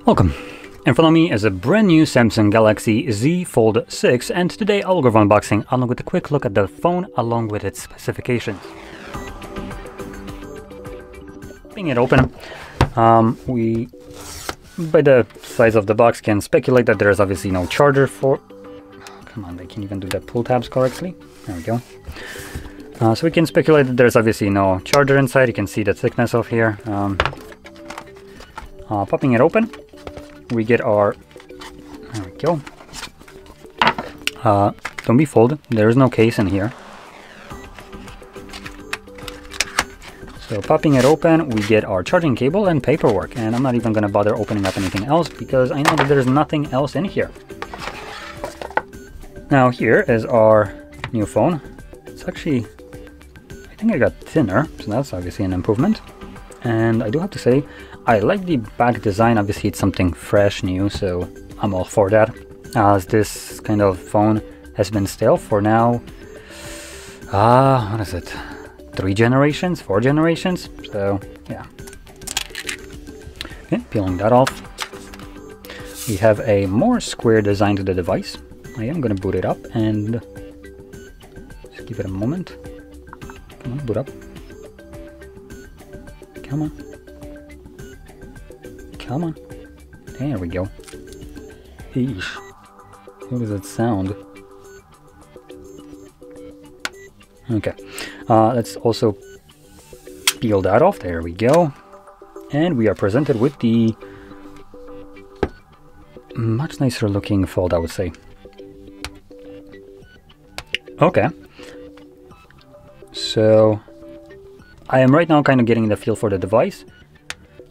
Welcome. In front of me is a brand new Samsung Galaxy Z Fold6, and today I'll go over unboxing along with a quick look at the phone along with its specifications. Being it open, we, by the size of the box, can speculate that there is obviously no charger for... Come on, they can't even do the pull tabs correctly. There we go. So we can speculate that there's obviously no charger inside. You can see the thickness of here. Popping it open, we get our, there we go. Don't be fooled, there is no case in here. So popping it open, we get our charging cable and paperwork, and I'm not even going to bother opening up anything else because I know that there's nothing else in here. Now here is our new phone. It's actually, I think I got thinner, so that's obviously an improvement. And I do have to say, I like the back design. Obviously it's something fresh, new, so I'm all for that, as this kind of phone has been stale for now, what is it, 3 generations, 4 generations, so yeah. Okay, peeling that off. We have a more square design to the device. I am going to boot it up and just give it a moment. Come on, boot up. Come on. Come on. There we go. Eesh. What does that sound? Okay. Let's also peel that off. There we go. And we are presented with the much nicer looking Fold, I would say. Okay. So I am right now kind of getting the feel for the device.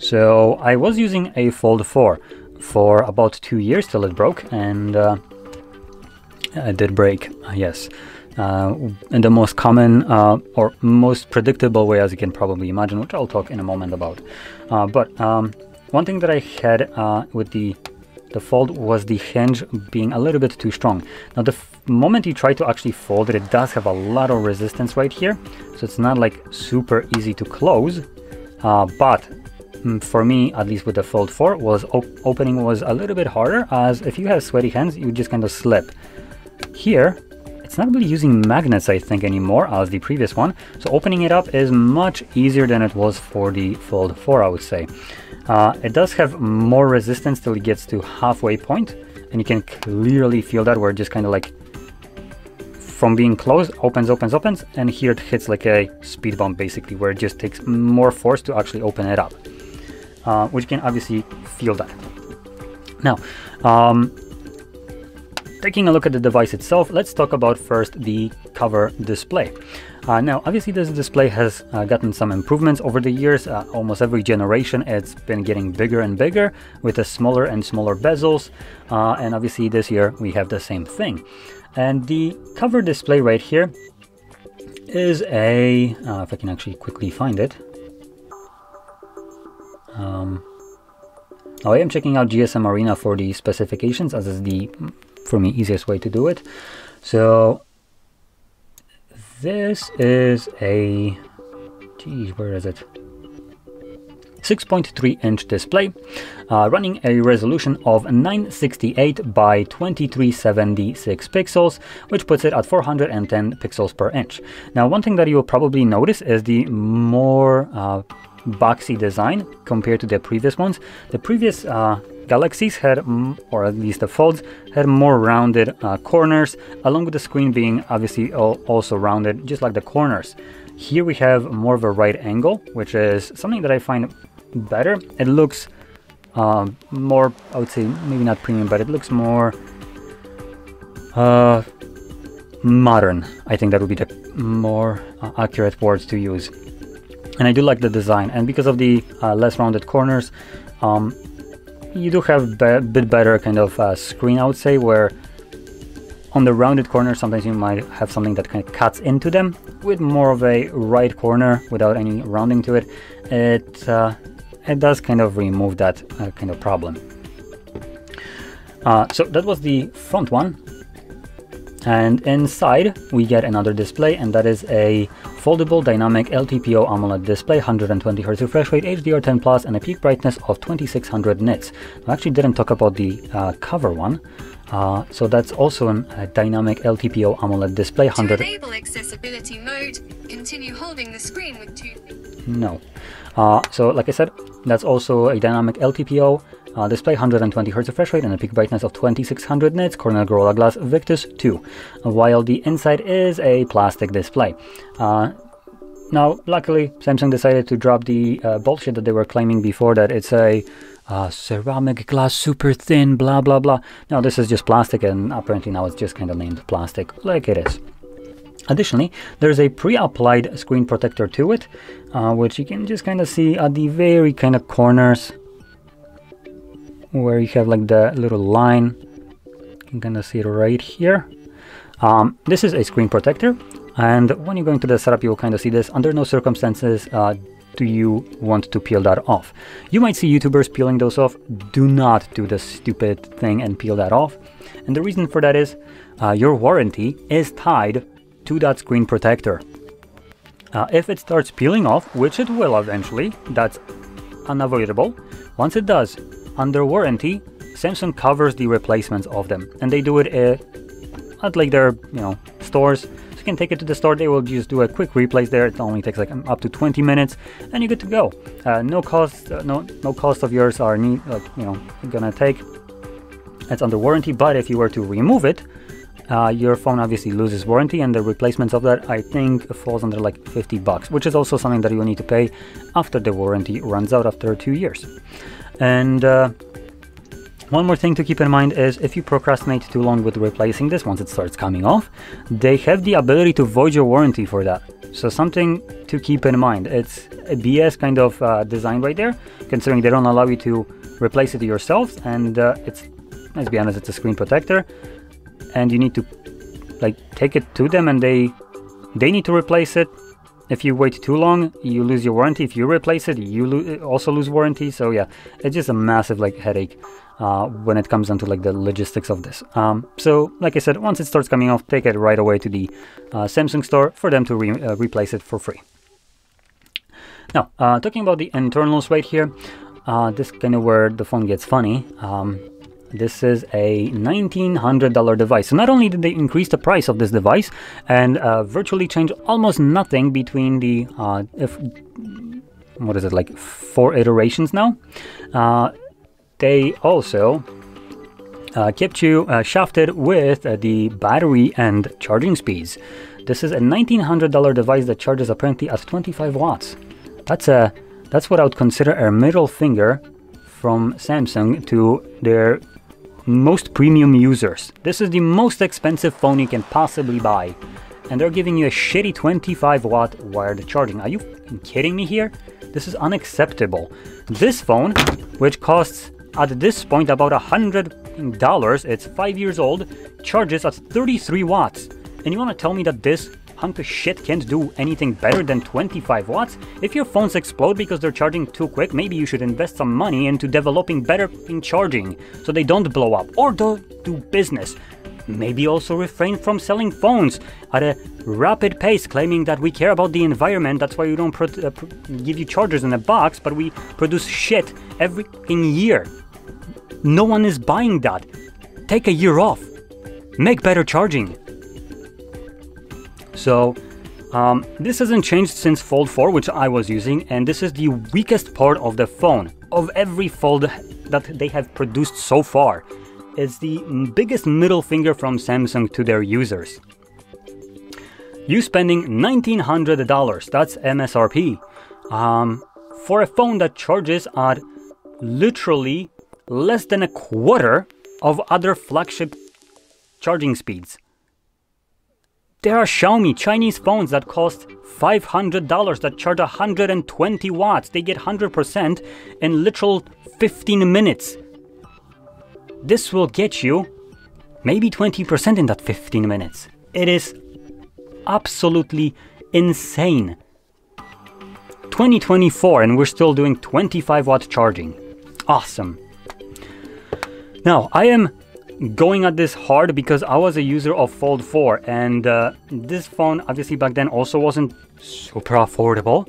So I was using a Fold 4 for about 2 years till it broke, and it did break, yes. In the most common or most predictable way, as you can probably imagine, which I'll talk in a moment about. But one thing that I had with the Fold was the hinge being a little bit too strong. Now the moment you try to actually fold it, it does have a lot of resistance right here, so it's not like super easy to close, but for me, at least with the Fold 4, was opening was a little bit harder, as if you have sweaty hands, you just kind of slip. Here, it's not really using magnets, I think, anymore as the previous one, so opening it up is much easier than it was for the Fold 4, I would say. It does have more resistance till it gets to halfway point, and you can clearly feel that, where it just kind of like, from being closed, opens, and here it hits like a speed bump, basically, where it just takes more force to actually open it up. Which you can obviously feel that. Now, taking a look at the device itself, let's talk about first the cover display. Now, obviously this display has gotten some improvements over the years. Almost every generation it's been getting bigger and bigger with a smaller and smaller bezels, and obviously this year we have the same thing. And the cover display right here is a, if I can actually quickly find it. I am checking out GSM Arena for the specifications, as is the, for me, easiest way to do it. So this is a, geez, where is it? 6.3-inch display, running a resolution of 968 by 2376 pixels, which puts it at 410 pixels per inch. Now, one thing that you will probably notice is the more boxy design compared to the previous ones. The previous Galaxies had, or at least the Folds, had more rounded corners, along with the screen being obviously also rounded, just like the corners. Here we have more of a right angle, which is something that I find better. It looks more, I would say, maybe not premium, but it looks more modern. I think that would be the more accurate words to use. And I do like the design, and because of the less rounded corners, you do have a bit better kind of screen, I would say, where on the rounded corners sometimes you might have something that kind of cuts into them. With more of a right corner without any rounding to it, it does kind of remove that kind of problem. So that was the front one. And inside we get another display, and that is a foldable dynamic LTPO AMOLED display, 120 Hz refresh rate, HDR10 Plus, and a peak brightness of 2600 nits. I actually didn't talk about the cover one. So that's also a dynamic LTPO AMOLED display. To enable accessibility mode, continue holding the screen with two. No. So like I said, that's also a dynamic LTPO display, 120 Hz refresh rate, and a peak brightness of 2600 nits, Cornell Gorilla Glass Victus 2, while the inside is a plastic display. Now, luckily, Samsung decided to drop the bullshit that they were claiming before, that it's a ceramic glass, super thin, blah, blah, blah. No, this is just plastic, and apparently now it's just kind of named plastic, like it is. Additionally, there's a pre-applied screen protector to it, which you can just kind of see at the very kind of corners, where you have like the little line. You can kind of see it right here. This is a screen protector, and when you go into the setup, you will kind of see this. Under no circumstances do you want to peel that off. You might see YouTubers peeling those off. Do not do the stupid thing and peel that off. And the reason for that is your warranty is tied to that screen protector. If it starts peeling off, which it will eventually, that's unavoidable. Once it does, under warranty, Samsung covers the replacements of them, and they do it at like their stores. So you can take it to the store, they will just do a quick replace there. It only takes like up to 20 minutes, and you're good to go. No cost of yours are gonna take. It's under warranty, but if you were to remove it, your phone obviously loses warranty, and the replacements of that, I think, falls under like $50, which is also something that you will need to pay after the warranty runs out after 2 years. And one more thing to keep in mind is if you procrastinate too long with replacing this, once it starts coming off, they have the ability to void your warranty for that. So something to keep in mind. It's a BS kind of design right there, considering they don't allow you to replace it yourselves, and let's be honest, it's a screen protector, and you need to like take it to them, and they need to replace it. If you wait too long, you lose your warranty. If you replace it, you also lose warranty. So yeah, it's just a massive like headache when it comes down to like the logistics of this. So like I said, once it starts coming off, take it right away to the Samsung store for them to replace it for free. Now, talking about the internals right here, this kind of where the phone gets funny. This is a $1,900 device. So not only did they increase the price of this device and virtually change almost nothing between the what is it, like 4 iterations now, they also kept you shafted with the battery and charging speeds. This is a $1,900 device that charges apparently at 25 watts. That's what I would consider a middle finger from Samsung to their most premium users. This is the most expensive phone you can possibly buy, and they're giving you a shitty 25 watt wired charging. Are you kidding me here? This is unacceptable. This phone, which costs at this point about $100, it's 5 years old, charges at 33 watts. And you want to tell me that this hunk of shit can't do anything better than 25 watts? If your phones explode because they're charging too quick, maybe you should invest some money into developing better in charging so they don't blow up, or do business. Maybe also refrain from selling phones at a rapid pace, claiming that we care about the environment. That's why we don't give you chargers in a box, but we produce shit every year. No one is buying that. Take a year off. Make better charging. So this hasn't changed since Fold 4, which I was using, and this is the weakest part of the phone. Of every Fold that they have produced so far, it's the biggest middle finger from Samsung to their users. You spending $1,900, that's MSRP, for a phone that charges at literally less than a quarter of other flagship charging speeds. There are Xiaomi Chinese phones that cost $500 that charge 120 watts. They get 100% in literal 15 minutes. This will get you maybe 20% in that 15 minutes. It is absolutely insane. 2024 and we're still doing 25 watt charging. Awesome. Now, I am going at this hard because I was a user of Fold 4, and this phone obviously back then also wasn't super affordable,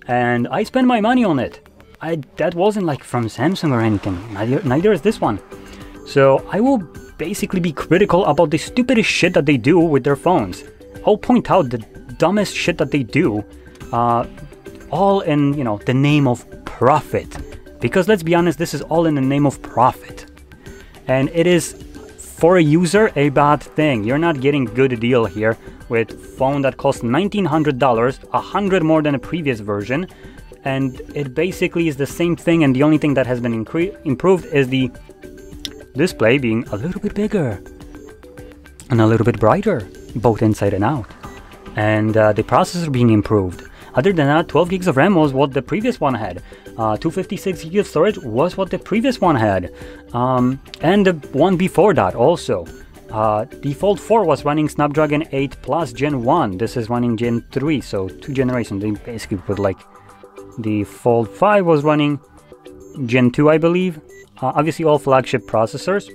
and I spent my money on it. That wasn't like from Samsung or anything, neither is this one. So I will basically be critical about the stupidest shit that they do with their phones. I'll point out the dumbest shit that they do, all in, you know, the name of profit. Because let's be honest, this is all in the name of profit. And it is, for a user, a bad thing. You're not getting good deal here with phone that costs $1,900, $100 more than a previous version. And it basically is the same thing, and the only thing that has been improved is the display being a little bit bigger and a little bit brighter, both inside and out. And the processor being improved. Other than that, 12 gigs of RAM was what the previous one had. 256 gigs of storage was what the previous one had. And the one before that also. The Fold 4 was running Snapdragon 8 Plus Gen 1. This is running Gen 3, so 2 generations. They basically put like... The Fold 5 was running Gen 2, I believe. Obviously all flagship processors.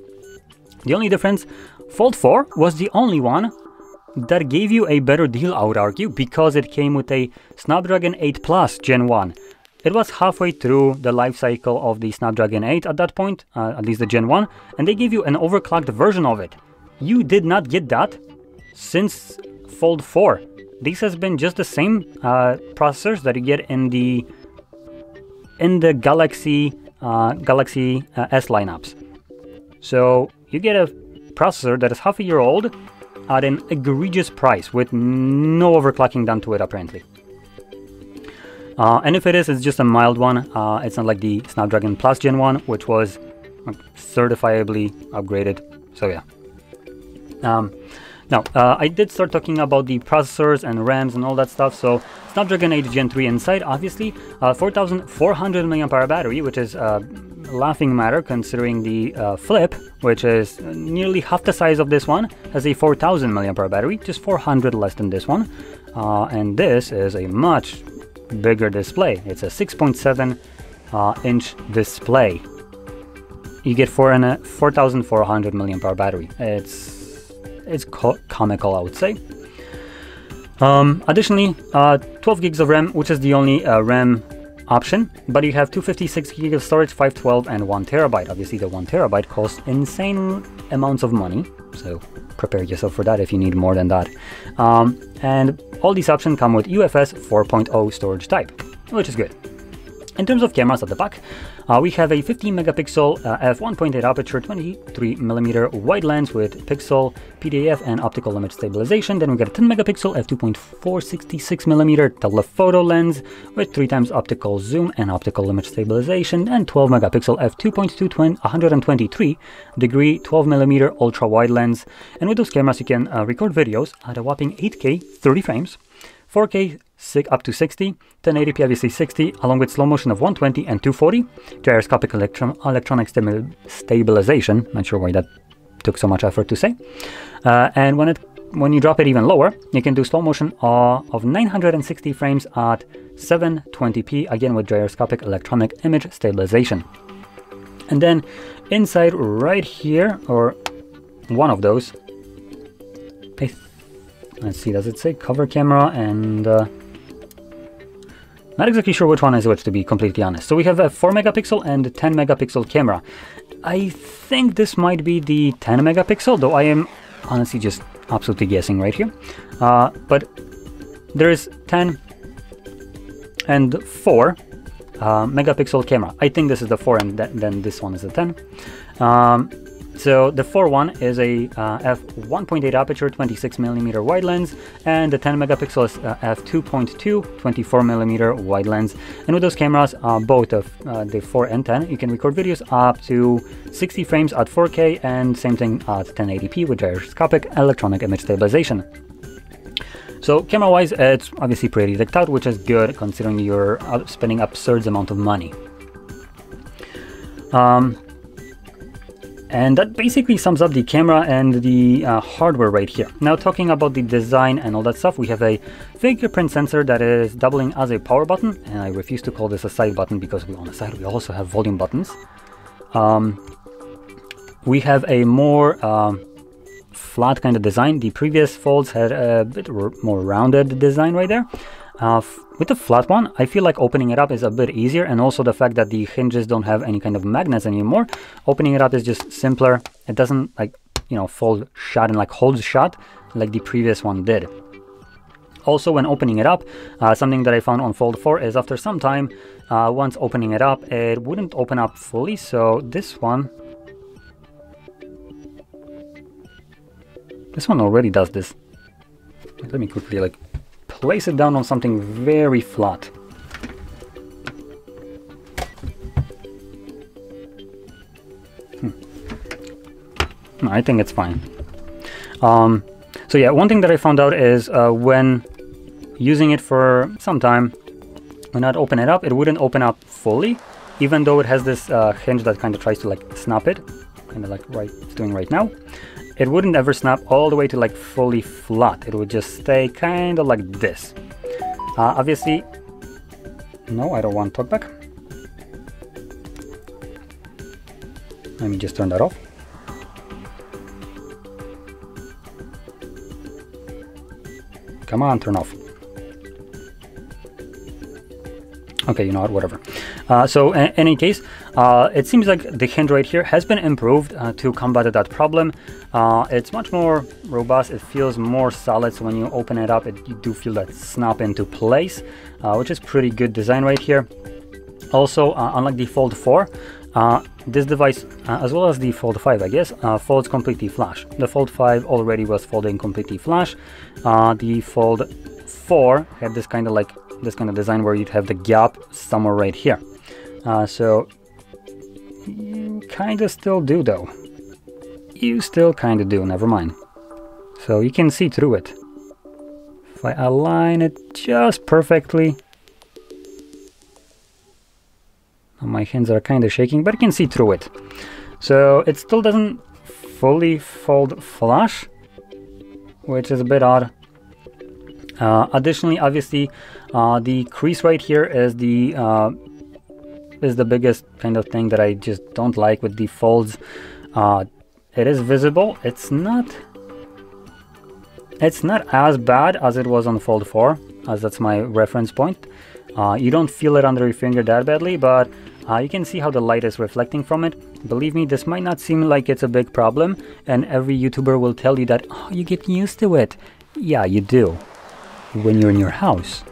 The only difference, Fold 4 was the only one that gave you a better deal, I would argue, because it came with a Snapdragon 8 Plus Gen 1. It was halfway through the life cycle of the Snapdragon 8 at that point, at least the Gen 1, and they gave you an overclocked version of it. You did not get that since Fold 4. This has been just the same processors that you get in the Galaxy S lineups. So you get a processor that is half a year old at an egregious price with no overclocking done to it apparently. And if it is, it's just a mild one. It's not like the Snapdragon Plus Gen 1, which was certifiably upgraded. So yeah. Now, I did start talking about the processors and RAMs and all that stuff. So Snapdragon 8 Gen 3 inside, obviously, 4,400 mAh battery, which is laughing matter considering the Flip, which is nearly half the size of this one, has a 4,000 mAh battery, just 400 less than this one. And this is a much bigger display. It's a 6.7 inch display. You get 4,400 mAh battery. It's comical, I would say. Additionally, 12 gigs of RAM, which is the only RAM option, but you have 256 gigs of storage, 512 and 1 terabyte. Obviously the 1 terabyte costs insane amounts of money, so prepare yourself for that if you need more than that. And all these options come with UFS 4.0 storage type, which is good. In terms of cameras at the back, we have a 15 megapixel f1.8 aperture, 23mm wide lens with pixel, PDAF and optical image stabilization. Then we got a 10 megapixel f2.466mm telephoto lens with 3x optical zoom and optical image stabilization, and 12 megapixel f2.2 123 degree 12mm ultra wide lens. And with those cameras you can record videos at a whopping 8K 30 frames, 4K up to 60, 1080p obviously 60, along with slow motion of 120 and 240, gyroscopic electronic stabilization, not sure why that took so much effort to say. And when you drop it even lower, you can do slow motion of 960 frames at 720p, again with gyroscopic electronic image stabilization. And then inside right here, or one of those, let's see, does it say cover camera? And not exactly sure which one is which, to be completely honest. So we have a 4 megapixel and 10 megapixel camera. I think this might be the 10 megapixel, though I am honestly just absolutely guessing right here. But there is 10 and 4 megapixel camera. I think this is the 4 and then this one is the 10. So the 4 one is a f1.8 aperture, 26mm wide lens, and the 10 megapixel is f2.2 24mm wide lens. And with those cameras, both of the 4 and 10, you can record videos up to 60 frames at 4K, and same thing at 1080p with gyroscopic electronic image stabilization. So camera-wise, it's obviously pretty decked out, which is good considering you're spending absurd amount of money. And that basically sums up the camera and the hardware right here. Now talking about the design and all that stuff, we have a fingerprint sensor that is doubling as a power button, and I refuse to call this a side button because on the side we also have volume buttons. we have a more flat kind of design. The previous folds had a bit more rounded design right there. With the flat one, I feel like opening it up is a bit easier, and also the fact that the hinges don't have any kind of magnets anymore. Opening it up is just simpler. It doesn't, like, you know, fold shut and like holds shut like the previous one did. Also, when opening it up, something that I found on Fold 4 is after some time, once opening it up, it wouldn't open up fully. So this one already does this. Let me quickly like place it down on something very flat. No, I think it's fine. So yeah, one thing that I found out is when using it for some time, when I'd open it up, it wouldn't open up fully, even though it has this hinge that kind of tries to like snap it, kind of like it's doing right now. It wouldn't ever snap all the way to like fully flat. It would just stay kind of like this. Obviously, no, I don't want talkback. Let me just turn that off. Come on, turn off. Okay, you know what, whatever. So in any case, it seems like the hinge right here has been improved to combat that problem. It's much more robust, it feels more solid, so when you open it up, you do feel that snap into place, which is pretty good design right here. Also, unlike the Fold 4, this device, as well as the Fold 5, I guess, folds completely flush. The Fold 5 already was folding completely flush. The Fold 4 had this kind of design where you'd have the gap somewhere right here. So you kind of still do though. You still kind of do, never mind. So you can see through it. If I align it just perfectly. My hands are kind of shaking, but you can see through it. So it still doesn't fully fold flush, which is a bit odd. Additionally, obviously, the crease right here is the biggest kind of thing that I just don't like with the folds. It is visible. It's not as bad as it was on Fold 4, as that's my reference point. You don't feel it under your finger that badly, but you can see how the light is reflecting from it. Believe me, this might not seem like it's a big problem, and every YouTuber will tell you that, oh, you get used to it. Yeah, you do. When you're in your house,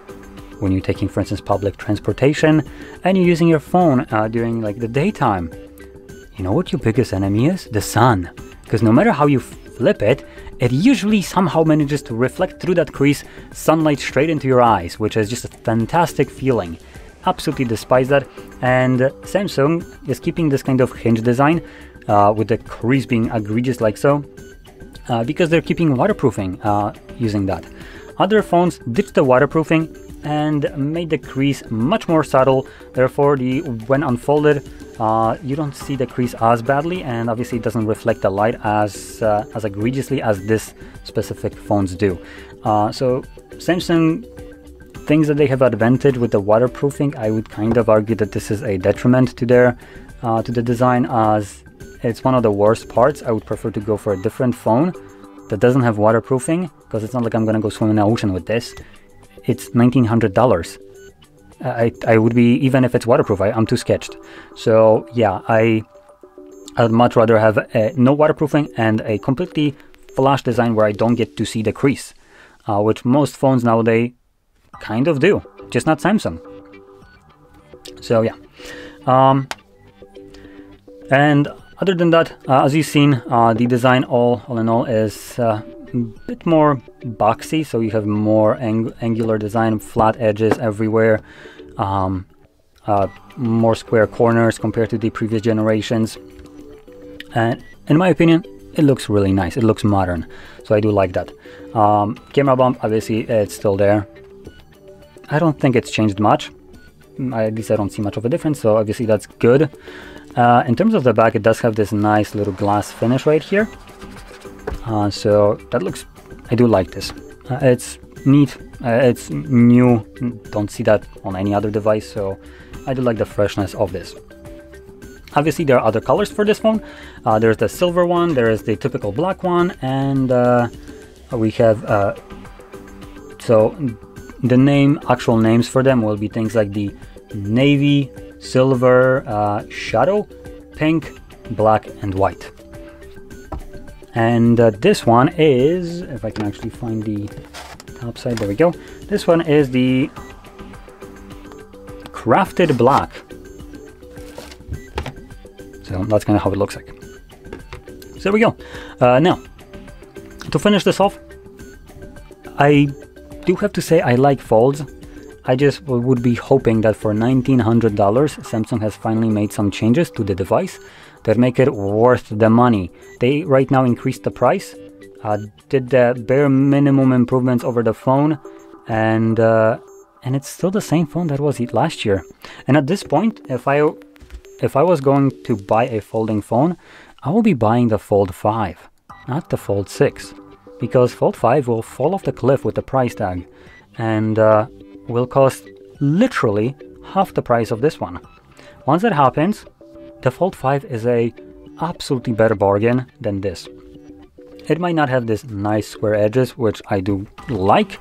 when you're taking, for instance, public transportation, and you're using your phone during like the daytime. You know what your biggest enemy is? The sun. Because no matter how you flip it, it usually somehow manages to reflect through that crease sunlight straight into your eyes, which is just a fantastic feeling. Absolutely despise that. And Samsung is keeping this kind of hinge design with the crease being egregious like so, because they're keeping waterproofing using that. Other phones ditched the waterproofing and made the crease much more subtle. Therefore, when unfolded, you don't see the crease as badly, and obviously it doesn't reflect the light as egregiously as this specific phones do. So Samsung things that they have advantage with the waterproofing, I would kind of argue that this is a detriment to their to the design, as it's one of the worst parts. I would prefer to go for a different phone that doesn't have waterproofing, because it's not like I'm gonna go swim in the ocean with this. It's $1,900. I would be, even if it's waterproof, I'm too sketched. So yeah, I'd much rather have no waterproofing and a completely flash design where I don't get to see the crease, which most phones nowadays kind of do, just not Samsung. So yeah, and other than that, as you've seen, the design all in all is a bit more boxy, so you have more angular design, flat edges everywhere, more square corners compared to the previous generations, and in my opinion, it looks really nice. It looks modern, so I do like that. Camera bump, obviously, it's still there. I don't think it's changed much. At least I don't see much of a difference, so obviously that's good. In terms of the back, it does have this nice little glass finish right here. So that looks, I do like this. It's neat, it's new, don't see that on any other device, so I do like the freshness of this. Obviously, there are other colors for this phone. There's the silver one, there is the typical black one, and we have, so the actual names for them will be things like the navy, silver, shadow, pink, black, and white. And this one is, if I can actually find the top side, there we go. This one is the crafted black. So that's kind of how it looks like. So there we go. Now, to finish this off, I do have to say I like folds. I just would be hoping that for $1,900, Samsung has finally made some changes to the device that make it worth the money. They right now increased the price, did the bare minimum improvements over the phone, and it's still the same phone that was last year. And at this point, if I was going to buy a folding phone, I will be buying the Fold 5, not the Fold 6, because Fold 5 will fall off the cliff with the price tag, and will cost literally half the price of this one. Once that happens, the Fold 5 is a absolutely better bargain than this. It might not have this nice square edges, which I do like.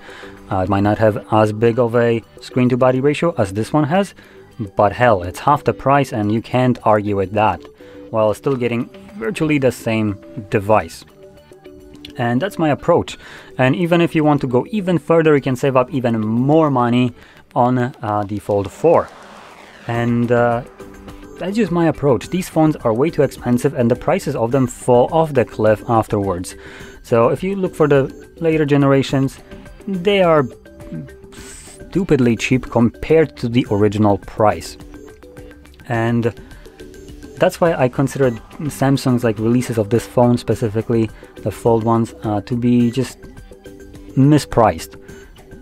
It might not have as big of a screen to body ratio as this one has, but hell, it's half the price and you can't argue with that, while still getting virtually the same device. And that's my approach. And even if you want to go even further, you can save up even more money on the Fold 4. And that's just my approach. These phones are way too expensive and the prices of them fall off the cliff afterwards. So if you look for the later generations, they are stupidly cheap compared to the original price. And that's why I consider Samsung's releases of this phone, specifically the Fold ones, to be just mispriced.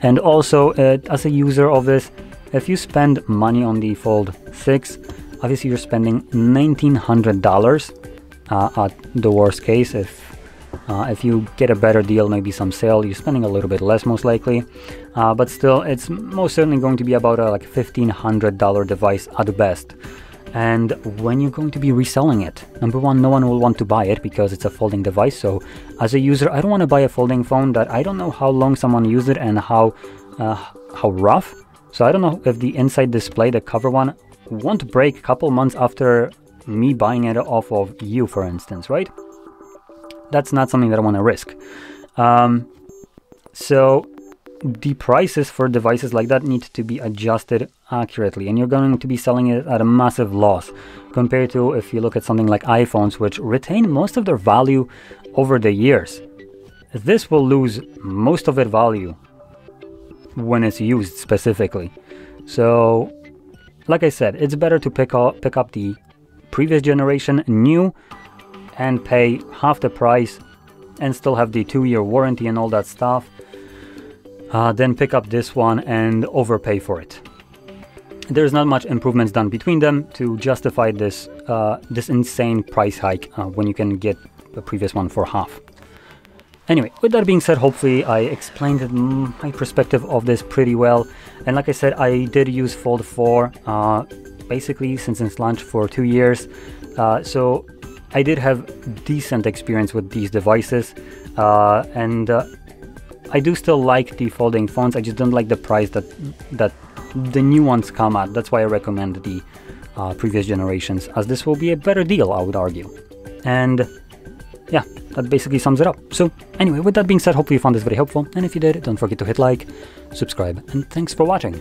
And also, as a user of this, if you spend money on the Fold 6, obviously you're spending $1,900 at the worst case. If you get a better deal, maybe some sale, you're spending a little bit less most likely. But still, it's most certainly going to be about a $1,500 device at best. And when you're going to be reselling it, number one, no one will want to buy it because it's a folding device. So as a user, I don't want to buy a folding phone that I don't know how long someone used it and how rough. So I don't know if the inside display, the cover one, won't break a couple months after me buying it off of you, for instance, right? That's not something that I want to risk. So the prices for devices like that need to be adjusted accurately, and you're going to be selling it at a massive loss compared to if you look at something like iPhones, which retain most of their value over the years. This will lose most of its value when it's used specifically. So like I said, it's better to pick up the previous generation new and pay half the price and still have the 2-year warranty and all that stuff, then pick up this one and overpay for it. There's not much improvements done between them to justify this this insane price hike when you can get the previous one for half. Anyway, with that being said, hopefully I explained my perspective of this pretty well. And like I said, I did use Fold 4 basically since its launch for 2 years. So I did have decent experience with these devices. And I do still like the folding phones. I just don't like the price that the new ones come at. That's why I recommend the previous generations, as this will be a better deal, I would argue. And yeah, that basically sums it up. So anyway, with that being said, hopefully you found this very helpful. And if you did, don't forget to hit like, subscribe, and thanks for watching.